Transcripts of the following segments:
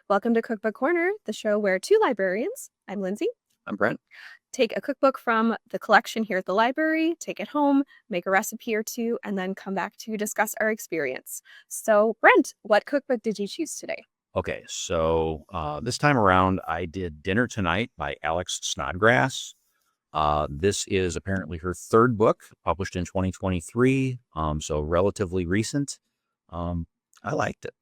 Welcome to Cookbook Corner, the show where two librarians, I'm Lindsey, I'm Brent. take a cookbook from the collection here at the library, take it home, make a recipe or two, and then come back to discuss our experience. So, Brent, what cookbook did you choose today? Okay, so this time around, I did Dinner Tonight by Alex Snodgrass. This is apparently her third book, published in 2023, so relatively recent. I liked it.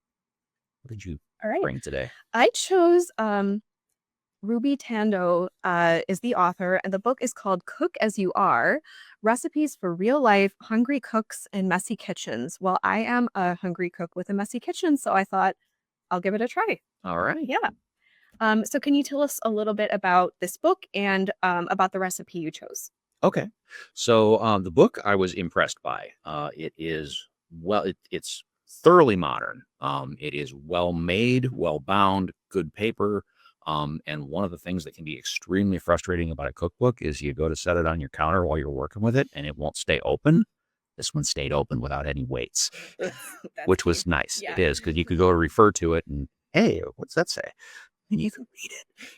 What did you All right. bring today? I chose Ruby Tandoh is the author, and the book is called Cook As You Are, Recipes for Real Life Hungry Cooks and Messy Kitchens. Well, I am a hungry cook with a messy kitchen, so I thought I'll give it a try. All right. Yeah. So can you tell us a little bit about this book and about the recipe you chose? Okay. So the book I was impressed by. It's thoroughly modern. It is well made, well bound, good paper. And one of the things that can be extremely frustrating about a cookbook is you go to set it on your counter while you're working with it and it won't stay open. This one stayed open without any weights, which was nice. Yeah. It is, because you could go refer to it and, hey, what's that say? And you can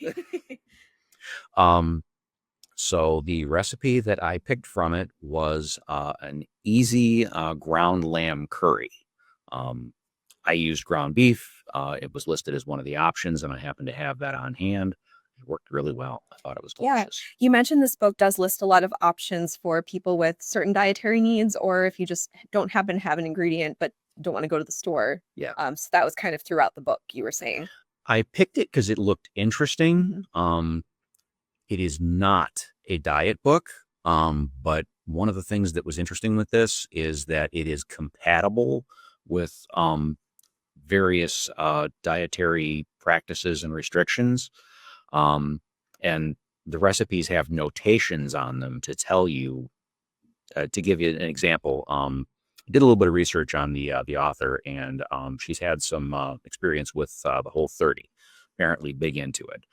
read it. So the recipe that I picked from it was an easy ground lamb curry. I used ground beef. It was listed as one of the options, and I happened to have that on hand. It worked really well. I thought it was delicious. You mentioned this book does list a lot of options for people with certain dietary needs, or if you just don't happen to have an ingredient but don't want to go to the store. Yeah. So that was kind of throughout the book, you were saying. I picked it because it looked interesting. It is not a diet book, but one of the things that was interesting with this is that it is compatible with various dietary practices and restrictions. And the recipes have notations on them to tell you, to give you an example. I did a little bit of research on the author, and she's had some experience with the Whole30, apparently big into it.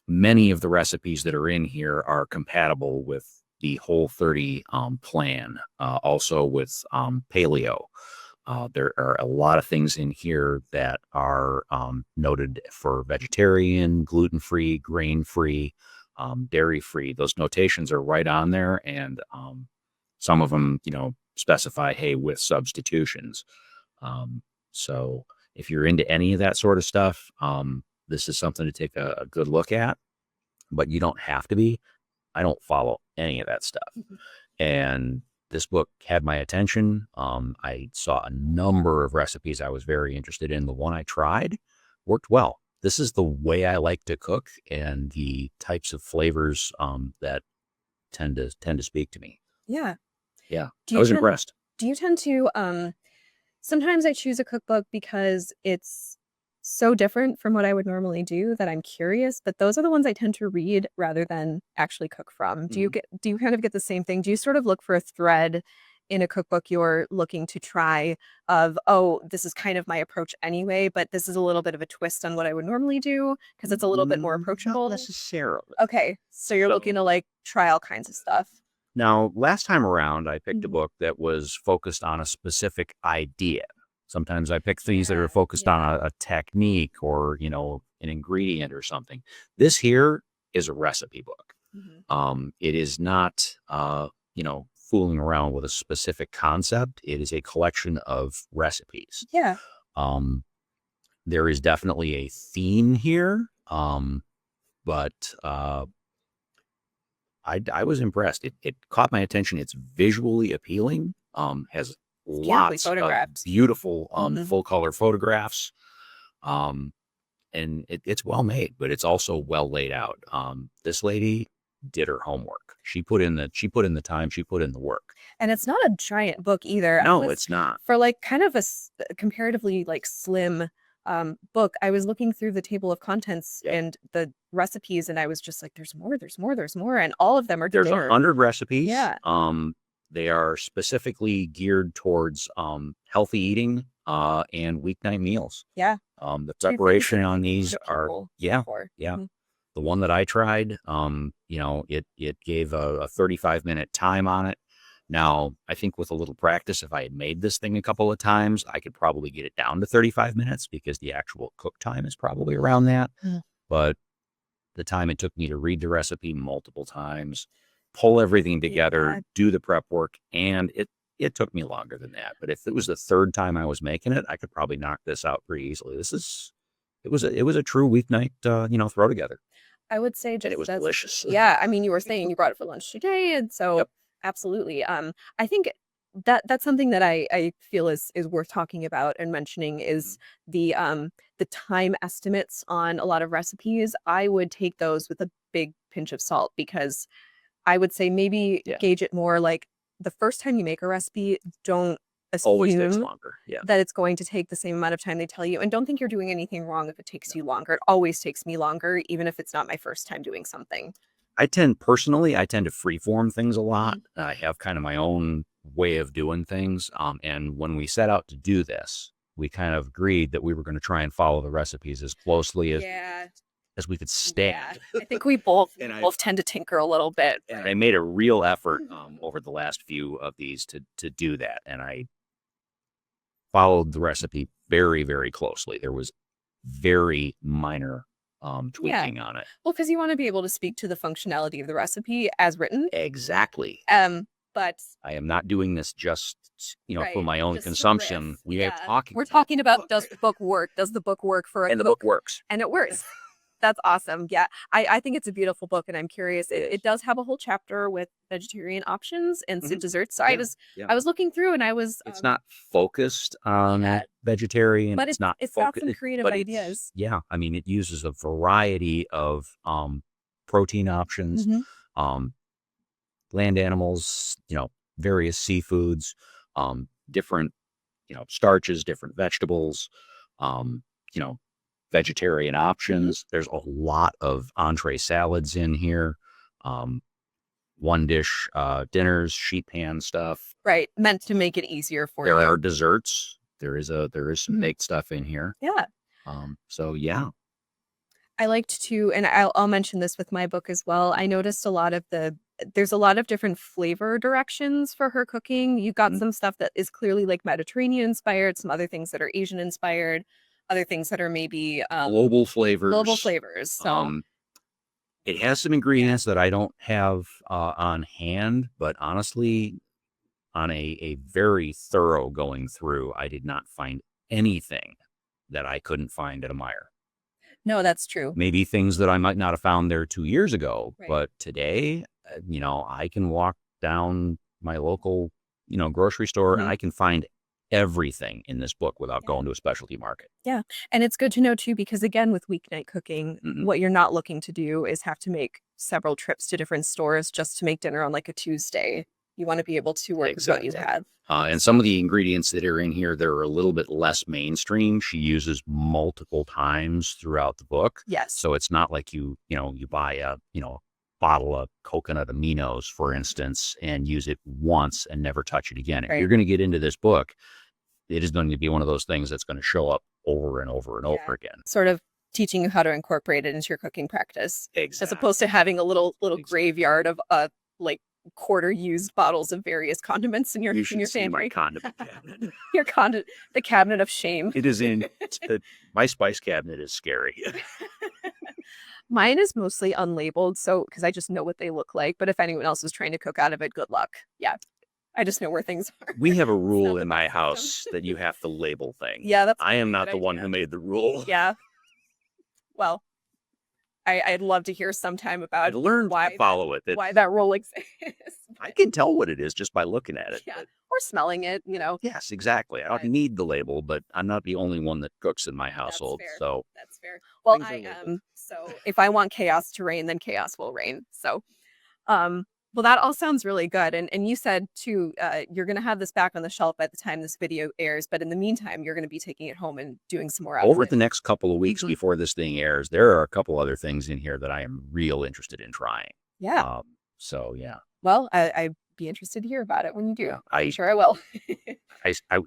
Many of the recipes that are in here are compatible with the Whole30 plan, also with paleo. There are a lot of things in here that are noted for vegetarian, gluten-free, grain-free, dairy-free. Those notations are right on there, and some of them, specify, hey, with substitutions. So if you're into any of that sort of stuff, this is something to take a good look at, but you don't have to be. I don't follow any of that stuff. And this book had my attention. I saw a number of recipes I was very interested in. The one I tried worked well. This is the way I like to cook and the types of flavors that tend to speak to me. Yeah. Yeah. I was impressed. Do you tend to sometimes I choose a cookbook because it's so different from what I would normally do that I'm curious, but those are the ones I tend to read rather than actually cook from. Do you kind of get the same thing? Do you sort of look for a thread in a cookbook you're looking to try of, oh, this is kind of my approach anyway, but this is a little bit of a twist on what I would normally do because it's a little bit more approachable? Not necessarily. Okay, so you're looking to like try all kinds of stuff. Now, last time around, I picked a book that was focused on a specific idea. Sometimes I pick things that are focused on a technique or, an ingredient or something. This here is a recipe book. It is not, fooling around with a specific concept. It is a collection of recipes. Yeah. There is definitely a theme here, but I was impressed. It caught my attention. It's visually appealing. Has lots of beautiful full color photographs, and it's well made, but it's also well laid out. This lady did her homework. She put in the time, she put in the work. And it's not a giant book either. No, it's not. For like kind of a comparatively like slim book, I was looking through the table of contents and the recipes, and I was just like, there's more, and all of them are There's 100 recipes. Yeah. They are specifically geared towards healthy eating and weeknight meals. Yeah. The preparation on these are The one that I tried, it gave a 35-minute time on it. Now, I think with a little practice, if I had made this thing a couple of times, I could probably get it down to 35 minutes because the actual cook time is probably around that. But the time it took me to read the recipe multiple times, pull everything together, do the prep work, and it took me longer than that. But if it was the third time I was making it, I could probably knock this out pretty easily. It was a true weeknight, throw together. I would say And it was delicious. Yeah, I mean, you were saying you brought it for lunch today, and so absolutely. I think that's something that I feel is worth talking about and mentioning is the time estimates on a lot of recipes. I would take those with a big pinch of salt because I would say maybe gauge it more like the first time you make a recipe, don't Always takes assume longer. Yeah. that it's going to take the same amount of time they tell you. And don't think you're doing anything wrong if it takes you longer. It always takes me longer, even if it's not my first time doing something. I tend to freeform things a lot. I have kind of my own way of doing things. And when we set out to do this, we kind of agreed that we were going to try and follow the recipes as closely as we could stand. Yeah. I think we both tend to tinker a little bit. And I made a real effort over the last few of these to do that. And I followed the recipe very, very closely. There was very minor tweaking on it. Well, because you want to be able to speak to the functionality of the recipe as written. Exactly. But I am not doing this just, for my own consumption. We're talking about, does the book work? Does the book work for a And the book works. And it works. That's awesome. Yeah. I think it's a beautiful book, and I'm curious. It does have a whole chapter with vegetarian options and desserts. So I was looking through, and I was it's not focused on vegetarian, but it's not got some creative ideas. Yeah. I mean, it uses a variety of protein options, land animals, various seafoods, different, starches, different vegetables, vegetarian options. There's a lot of entree salads in here. One dish dinners, sheet pan stuff. Right. Meant to make it easier for you. There are desserts. There is some baked stuff in here. Yeah. So yeah. I liked to, and I'll mention this with my book as well. I noticed there's a lot of different flavor directions for her cooking. You've got some stuff that is clearly like Mediterranean inspired, some other things that are Asian inspired, other things that are maybe global flavors. So it has some ingredients that I don't have on hand, but honestly, on a very thorough going through, I did not find anything that I couldn't find at a Meijer. No, that's true. Maybe things that I might not have found there 2 years ago, but today, I can walk down my local, grocery store and I can find everything in this book without going to a specialty market. Yeah. And it's good to know too, because again, with weeknight cooking, what you're not looking to do is have to make several trips to different stores just to make dinner on like a Tuesday. You want to be able to work with what you have. And some of the ingredients that are in here, they're a little bit less mainstream. She uses multiple times throughout the book. Yes. So it's not like you buy a, bottle of coconut aminos, for instance, and use it once and never touch it again. If you're going to get into this book, it is going to be one of those things that's going to show up over and over and over again. Sort of teaching you how to incorporate it into your cooking practice. Exactly. As opposed to having a little graveyard of like quarter used bottles of various condiments in your family. My condiment cabinet. The cabinet of shame. It is in my spice cabinet is scary. Mine is mostly unlabeled, so because I just know what they look like. But if anyone else is trying to cook out of it, good luck. Yeah, I just know where things are. We have a rule in my house that you have to label things. Yeah, I am not the one who made the rule. Yeah. Well, I'd love to hear sometime about I'd learn why why that rule exists. I can tell what it is just by looking at it. Yeah, or smelling it, Yes, exactly. I don't need the label, but I'm not the only one that cooks in my household. So that's fair. Well, so if I want chaos to reign, then chaos will reign. So, well, that all sounds really good. And you said too, you're going to have this back on the shelf by the time this video airs. But in the meantime, you're going to be taking it home and doing some more. Over the next couple of weeks before this thing airs, there are a couple other things in here that I am real interested in trying. Yeah. So yeah. Well, I'd be interested to hear about it when you do. Yeah, I'm sure I will.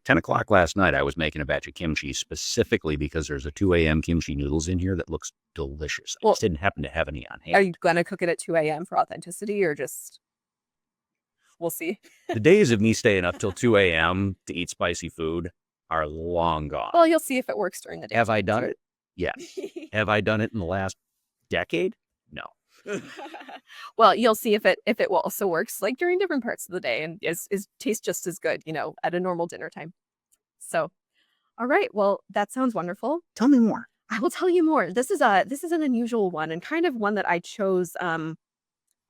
10 o'clock last night, I was making a batch of kimchi specifically because there's a 2 a.m. kimchi noodles in here that looks delicious. I just didn't happen to have any on hand. Are you going to cook it at 2 a.m. for authenticity or just? we'll see. The days of me staying up till 2 a.m. to eat spicy food are long gone. Well, you'll see if it works during the day. Have I done it? Yes. Have I done it in the last decade? No. Well, you'll see if it also works like during different parts of the day and is tastes just as good, at a normal dinner time. So, all right. Well, that sounds wonderful. Tell me more. I will tell you more. This is an unusual one and kind of one that I chose.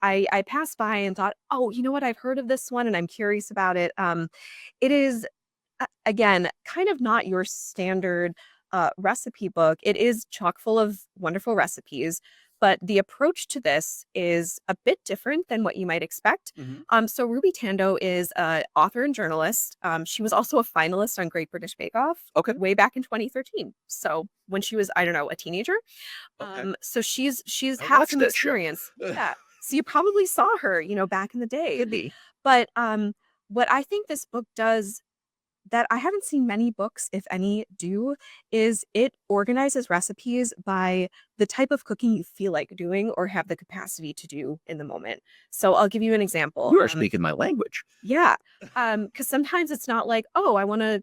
I passed by and thought, oh, you know what? I've heard of this one and I'm curious about it. It is again kind of not your standard recipe book. It is chock full of wonderful recipes, but the approach to this is a bit different than what you might expect. So Ruby Tandoh is an author and journalist. She was also a finalist on Great British Bake Off way back in 2013. So when she was, I don't know, a teenager. So she's had some experience. Yeah. So you probably saw her, back in the day. Could be. But what I think this book does that I haven't seen many books, if any, do is it organizes recipes by the type of cooking you feel like doing or have the capacity to do in the moment. So I'll give you an example. You are speaking my language. Yeah. Because sometimes it's not like, oh, I want to,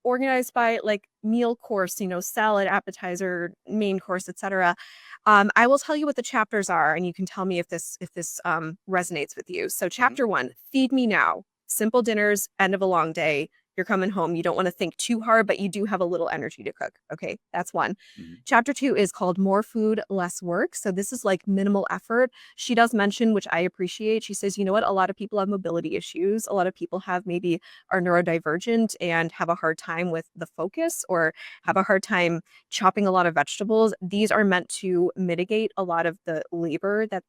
organize by like meal course, salad, appetizer, main course, etc. I will tell you what the chapters are, and you can tell me if this resonates with you. So chapter 1, feed me now. Simple dinners, end of a long day. You're coming home. You don't want to think too hard, but you do have a little energy to cook. Okay, that's 1. Chapter 2 is called More Food, Less Work. So this is like minimal effort. She does mention, which I appreciate, she says, you know what? A lot of people have mobility issues. A lot of people are neurodivergent and have a hard time with the focus or have a hard time chopping a lot of vegetables. These are meant to mitigate a lot of the labor that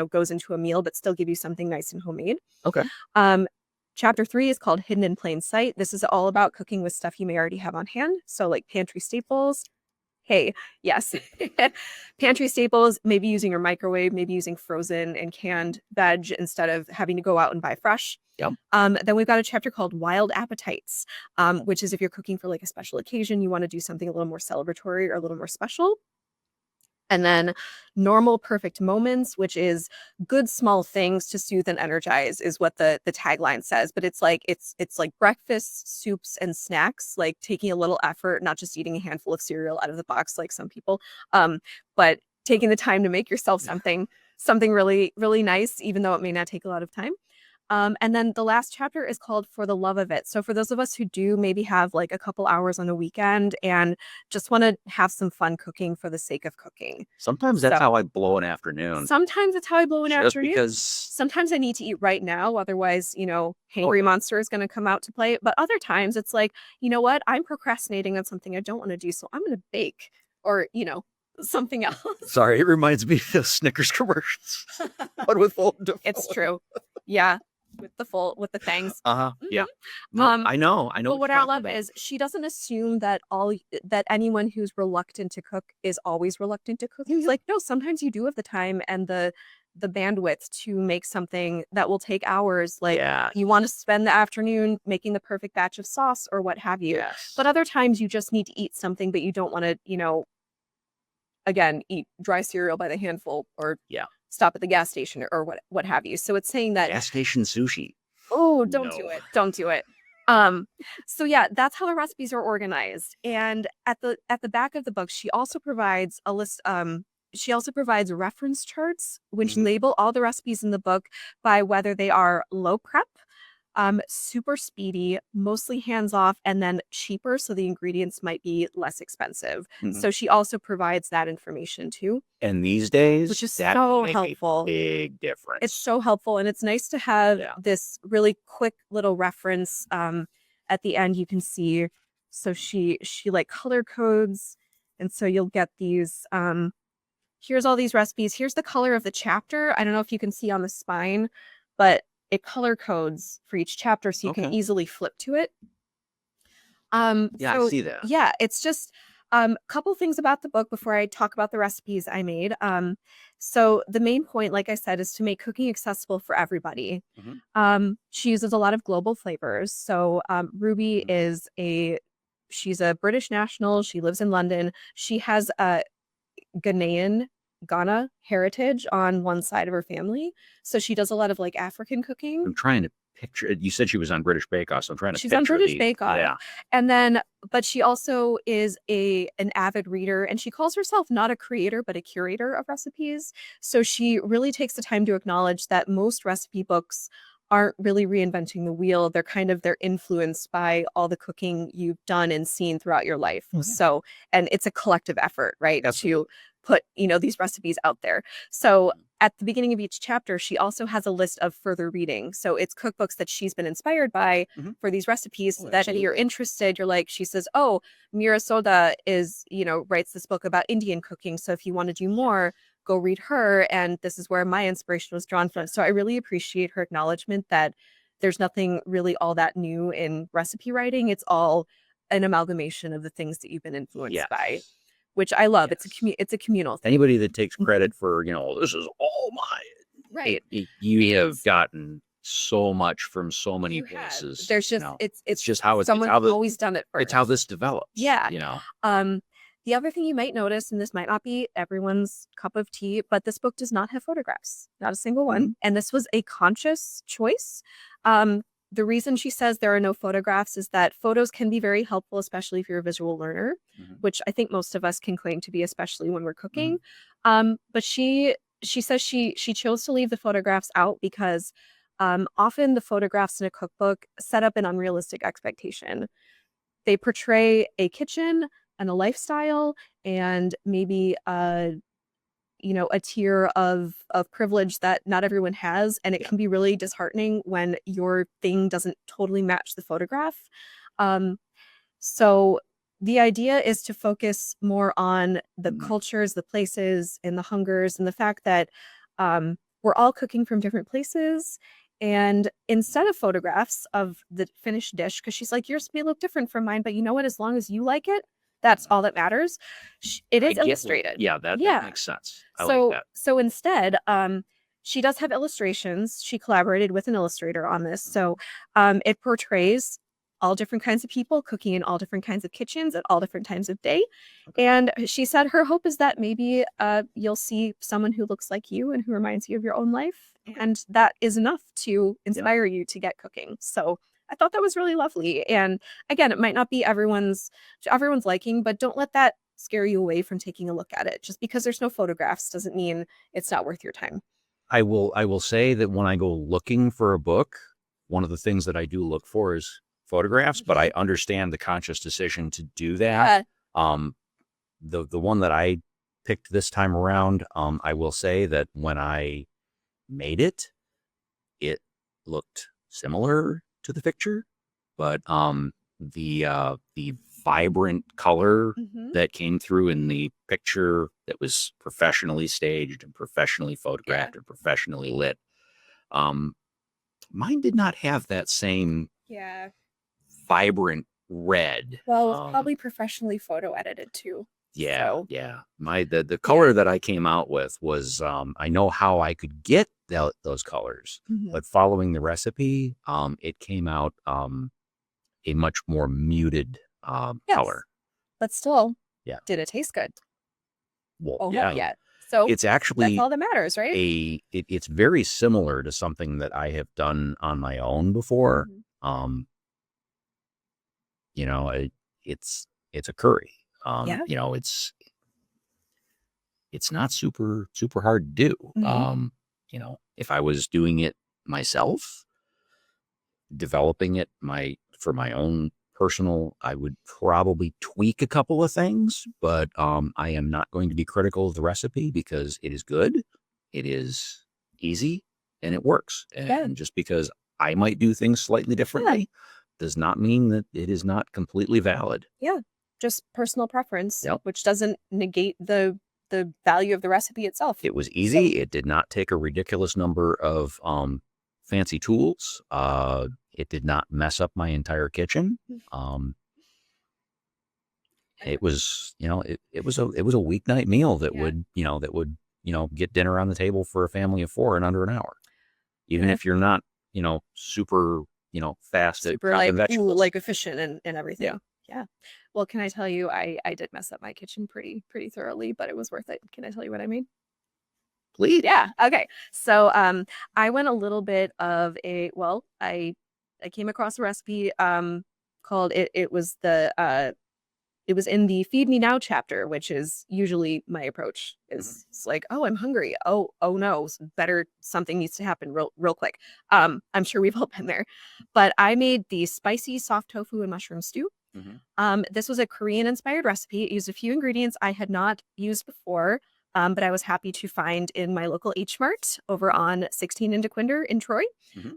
goes into a meal, but still give you something nice and homemade. Okay. Chapter 3 is called Hidden in Plain Sight. This is all about cooking with stuff you may already have on hand. So like pantry staples. Hey, yes. Pantry staples, maybe using your microwave, maybe using frozen and canned veg instead of having to go out and buy fresh. Yep. Then we've got a chapter called Wild Appetites, which is if you're cooking for like a special occasion, you want to do something a little more celebratory or a little more special. And then Normal Perfect Moments, which is good small things to soothe and energize, is what the tagline says. But it's like breakfast, soups, and snacks, like taking a little effort, not just eating a handful of cereal out of the box like some people, but taking the time to make yourself something really, really nice, even though it may not take a lot of time. And then the last chapter is called For the Love of It. So for those of us who do maybe have like a couple hours on a weekend and just want to have some fun cooking for the sake of cooking. Sometimes that's how I blow an afternoon. Sometimes it's how I blow an afternoon. Because sometimes I need to eat right now. Otherwise, Hangry Monster is going to come out to play. But other times it's like, you know what? I'm procrastinating on something I don't want to do. So I'm going to bake or, something else. Sorry, it reminds me of Snickers commercials. But with full It's true. Yeah. With the fangs. Yeah. I know. But what I love is she doesn't assume that anyone who's reluctant to cook is always reluctant to cook. He's like, no, sometimes you do have the time and the bandwidth to make something that will take hours. Like you want to spend the afternoon making the perfect batch of sauce or what have you. Yes. But other times you just need to eat something, but you don't want to, again, eat dry cereal by the handful or stop at the gas station or what have you. So it's saying that gas station sushi. Oh, don't do it. Don't do it. So yeah, that's how the recipes are organized. And at the back of the book, she also provides a list. She also provides reference charts, which label all the recipes in the book by whether they are low prep, super speedy, mostly hands-off, and then cheaper, so the ingredients might be less expensive. So she also provides that information too. And these days, which is so helpful. A big difference. It's so helpful, and it's nice to have this really quick little reference. At the end, you can see. So she like color codes, and so you'll get these. Here's all these recipes. Here's the color of the chapter. I don't know if you can see on the spine, but it color codes for each chapter so you can easily flip to it. I see that. Yeah, it's just a couple things about the book before I talk about the recipes I made. So the main point, like I said, is to make cooking accessible for everybody. She uses a lot of global flavors. So Ruby she's a British national. She lives in London. She has a Ghanaian Ghana heritage on one side of her family. So she does a lot of like African cooking. I'm trying to picture it. You said she was on British Bake Off, so I'm trying to She's picture on British the, Bake Off. yeah. And then, but she also is an avid reader, and she calls herself not a creator, but a curator of recipes. So she really takes the time to acknowledge that most recipe books aren't really reinventing the wheel. They're influenced by all the cooking you've done and seen throughout your life. Oh, yeah. So, and it's a collective effort, right? Absolutely. To put, these recipes out there. So at the beginning of each chapter, she also has a list of further reading. So it's cookbooks that she's been inspired by for these recipes, Oh, that if you're interested, she says, oh, Mira Soda writes this book about Indian cooking. So if you want to do more, go read her. And this is where my inspiration was drawn from. So I really appreciate her acknowledgement that there's nothing really all that new in recipe writing. It's all an amalgamation of the things that you've been influenced by, which I love. Yes. It's a communal thing. Anybody that takes credit for, this is all mine. Right. You have gotten so much from so many places. There's just it's just how someone's always done it first. It's how this develops. Yeah. The other thing you might notice, and this might not be everyone's cup of tea, but this book does not have photographs, not a single one. And this was a conscious choice. The reason she says there are no photographs is that photos can be very helpful, especially if you're a visual learner, which I think most of us can claim to be, especially when we're cooking. But she says she chose to leave the photographs out because often the photographs in a cookbook set up an unrealistic expectation. They portray a kitchen and a lifestyle and maybe a tier of privilege that not everyone has. And it can be really disheartening when your thing doesn't totally match the photograph. So the idea is to focus more on the cultures, the places, and the hungers, and the fact that we're all cooking from different places. And instead of photographs of the finished dish, because she's like, yours may look different from mine, but you know what? As long as you like it, that's all that matters. It is illustrated. That makes sense. I like that. So instead, she does have illustrations. She collaborated with an illustrator on this. So it portrays all different kinds of people cooking in all different kinds of kitchens at all different times of day. And she said her hope is that maybe you'll see someone who looks like you and who reminds you of your own life. And that is enough to inspire you to get cooking. So I thought that was really lovely. And again, it might not be everyone's liking, but don't let that scare you away from taking a look at it. Just because there's no photographs doesn't mean it's not worth your time. I will say that when I go looking for a book, one of the things that I do look for is photographs, but I understand the conscious decision to do that. The one that I picked this time around, I will say that when I made it, it looked similar to the picture, but the vibrant color that came through in the picture that was professionally staged and professionally photographed and professionally lit, mine did not have that same vibrant red. Well, it was probably professionally photo edited too. The color that I came out with was I know how I could get those colors, but following the recipe, it came out a much more muted color. But still, did it taste good? Well, So it's actually that's all that matters, right? It's very similar to something that I have done on my own before. It's a curry. It's not super hard to do. If I was doing it myself, developing it for my own personal, I would probably tweak a couple of things, but I am not going to be critical of the recipe because it is good, it is easy, and it works. And just because I might do things slightly differently does not mean that it is not completely valid. Just personal preference, which doesn't negate the value of the recipe itself. It was easy. It did not take a ridiculous number of fancy tools. It did not mess up my entire kitchen. It was, it was a weeknight meal that would get dinner on the table for a family of 4 in under an hour. Even if you're not, super, fast at chopping vegetables. Like efficient and everything. Yeah. Well, can I tell you, I did mess up my kitchen pretty thoroughly, but it was worth it. Can I tell you what I made? Please. Yeah. Okay. So I went a little bit of I came across a recipe called it was in the Feed Me Now chapter, which is usually my approach is it's like, oh, I'm hungry. Oh no, better something needs to happen real quick. I'm sure we've all been there. But I made the spicy soft tofu and mushroom stew. This was a Korean inspired recipe. It used a few ingredients I had not used before, but I was happy to find in my local H Mart over on 16 in DeQuinder in Troy.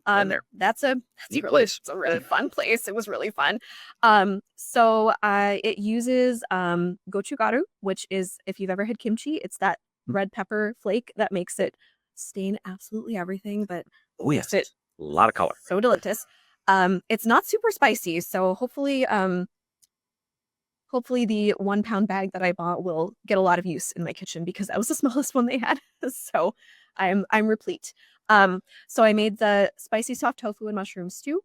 That's a Neat really place. it's a really fun place. It was really fun. It uses gochugaru, which is if you've ever had kimchi, it's that red pepper flake that makes it stain absolutely everything, but Oh yes, it a lot of color. so delicious. It's not super spicy, so hopefully the 1 pound bag that I bought will get a lot of use in my kitchen because that was the smallest one they had. So I'm replete. So I made the spicy soft tofu and mushroom stew.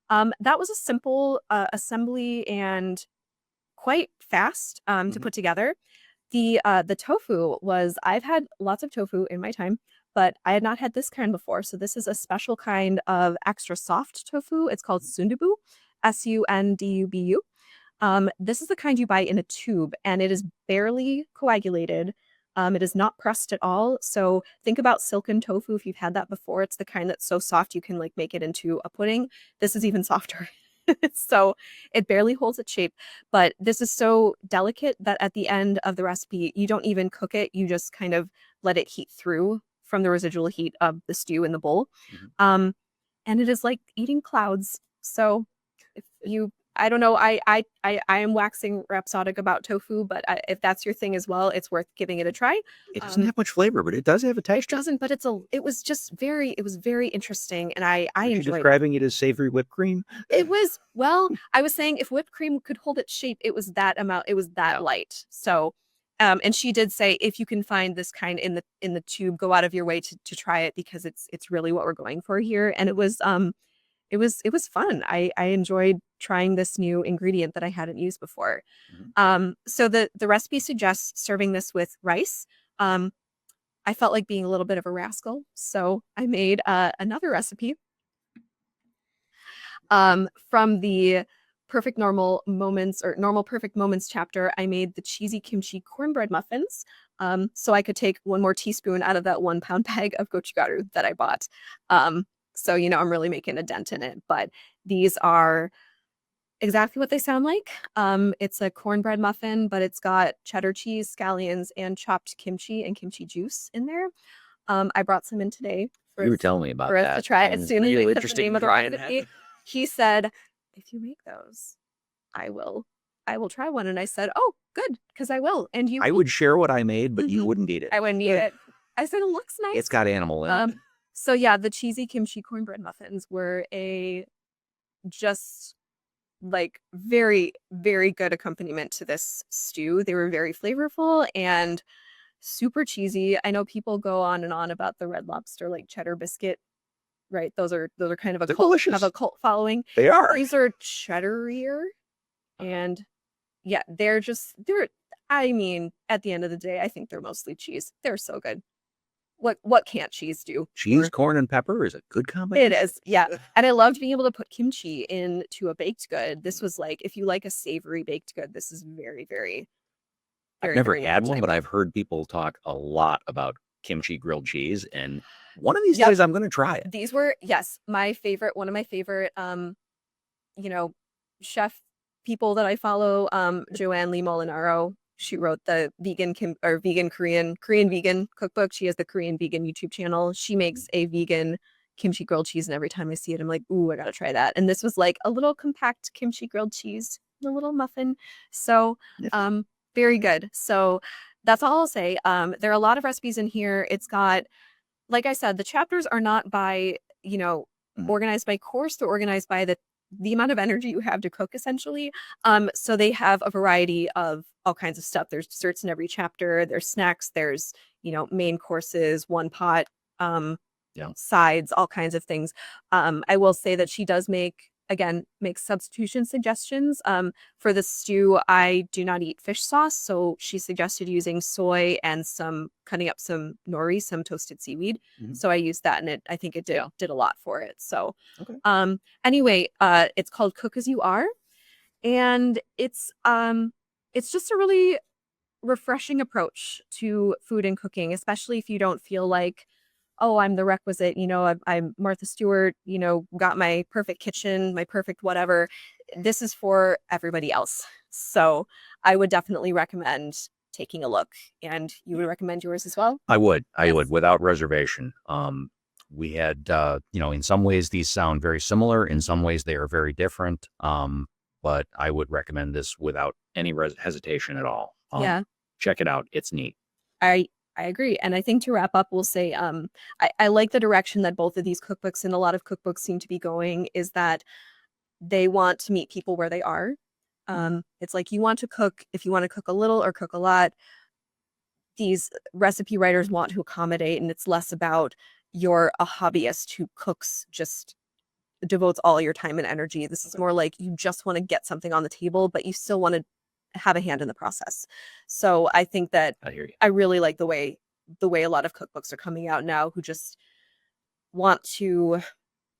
That was a simple assembly and quite fast to put together. The tofu was I've had lots of tofu in my time, but I had not had this kind before. So this is a special kind of extra soft tofu. It's called sundubu, sundubu. This is the kind you buy in a tube, and it is barely coagulated. It is not pressed at all. So think about silken tofu if you've had that before. It's the kind that's so soft you can like make it into a pudding. This is even softer. So it barely holds its shape, but this is so delicate that at the end of the recipe, you don't even cook it. You just kind of let it heat through from the residual heat of the stew in the bowl. And it is like eating clouds. So if you I don't know. I am waxing rhapsodic about tofu, but if that's your thing as well, it's worth giving it a try. It doesn't have much flavor, but it does have a texture. It doesn't, but it was just it was very interesting, and I Are you enjoyed describing it as savory whipped cream? it. I was saying if whipped cream could hold its shape, it was that amount, it was that light. So, and she did say if you can find this kind in the tube, go out of your way to try it because it's really what we're going for here. And it was fun. I enjoyed trying this new ingredient that I hadn't used before. So the recipe suggests serving this with rice. I felt like being a little bit of a rascal, so I made another recipe from the Perfect Normal Moments or Normal Perfect Moments chapter. I made the cheesy kimchi cornbread muffins. So I could take one more teaspoon out of that 1 pound bag of gochugaru that I bought. So, I'm really making a dent in it, but these are exactly what they sound like. It's a cornbread muffin, but it's got cheddar cheese, scallions, and chopped kimchi and kimchi juice in there. I brought some in today You were telling me about for us that. to try. As soon as I said the name of the trying recipe, he said, "If you make those, I will try one." And I said, "Oh, good, because I will." And I would share what I made, but you wouldn't eat it. I wouldn't eat it. I said, "It looks nice." It's got animal in it. So yeah, the cheesy kimchi cornbread muffins were a just like very, very good accompaniment to this stew. They were very flavorful and super cheesy. I know people go on and on about the Red Lobster like cheddar biscuit, right? Those are kind of a cult following. They are. These are cheddarier, and yeah, they're I mean, at the end of the day, I think they're mostly cheese. They're so good. What can't cheese do? Cheese, corn, and pepper is a good combination. It is, yeah. And I loved being able to put kimchi into a baked good. This was like, if you like a savory baked good, this is very, very, I've never had one, but I've heard people talk a lot about kimchi grilled cheese, and one of these days I'm going to try it. These were, yes, one of my favorite, chef people that I follow, Joanne Lee Molinaro. She wrote the vegan Korean vegan cookbook. She has the Korean vegan YouTube channel. She makes a vegan kimchi grilled cheese, and every time I see it, I'm like, ooh, I gotta try that. And this was like a little compact kimchi grilled cheese, a little muffin. So, very good. So that's all I'll say. There are a lot of recipes in here. It's got, like I said, the chapters are not by, organized by course. They're organized by the amount of energy you have to cook, essentially. So they have a variety of all kinds of stuff. There's desserts in every chapter. There's snacks. There's, main courses, one pot, sides, all kinds of things. I will say that she does make again, make substitution suggestions. For the stew, I do not eat fish sauce, so she suggested using soy and cutting up some nori, some toasted seaweed. So I used that, and I think it did a lot for it. So, Okay. anyway, it's called Cook as You Are, and it's just a really refreshing approach to food and cooking, especially if you don't feel like, oh, I'm the requisite, I'm Martha Stewart, got my perfect kitchen, my perfect whatever. This is for everybody else. So I would definitely recommend taking a look. And you would recommend yours as well? I would, Yes. without reservation. We had, in some ways these sound very similar. In some ways they are very different. But I would recommend this without any hesitation at all. Yeah. Check it out. It's neat. I agree. And I think to wrap up, we'll say I like the direction that both of these cookbooks and a lot of cookbooks seem to be going, is that they want to meet people where they are. It's like, you want to cook, if you want to cook a little or cook a lot, these recipe writers want to accommodate, and it's less about you're a hobbyist who cooks, just devotes all your time and energy. This is more like you just want to get something on the table, but you still want to have a hand in the process. So I think that I hear you. I really like the way a lot of cookbooks are coming out now, who just want to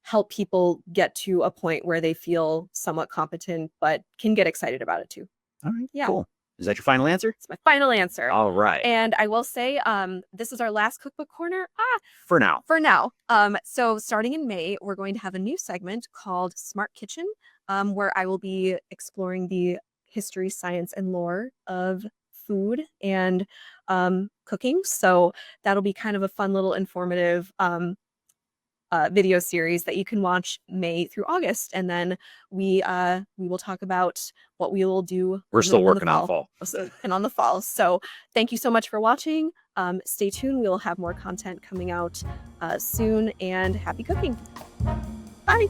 help people get to a point where they feel somewhat competent, but can get excited about it too. All right. Yeah. Cool. Is that your final answer? It's my final answer. All right. And I will say, this is our last cookbook corner. For now. For now. So starting in May, we're going to have a new segment called Smart Kitchen, where I will be exploring the history, science, and lore of food and cooking. So that'll be kind of a fun little informative video series that you can watch May through August, and then we will talk about what we will do. We're still working on on fall. And on the fall. So thank you so much for watching. Stay tuned. We'll have more content coming out soon, and happy cooking. Bye.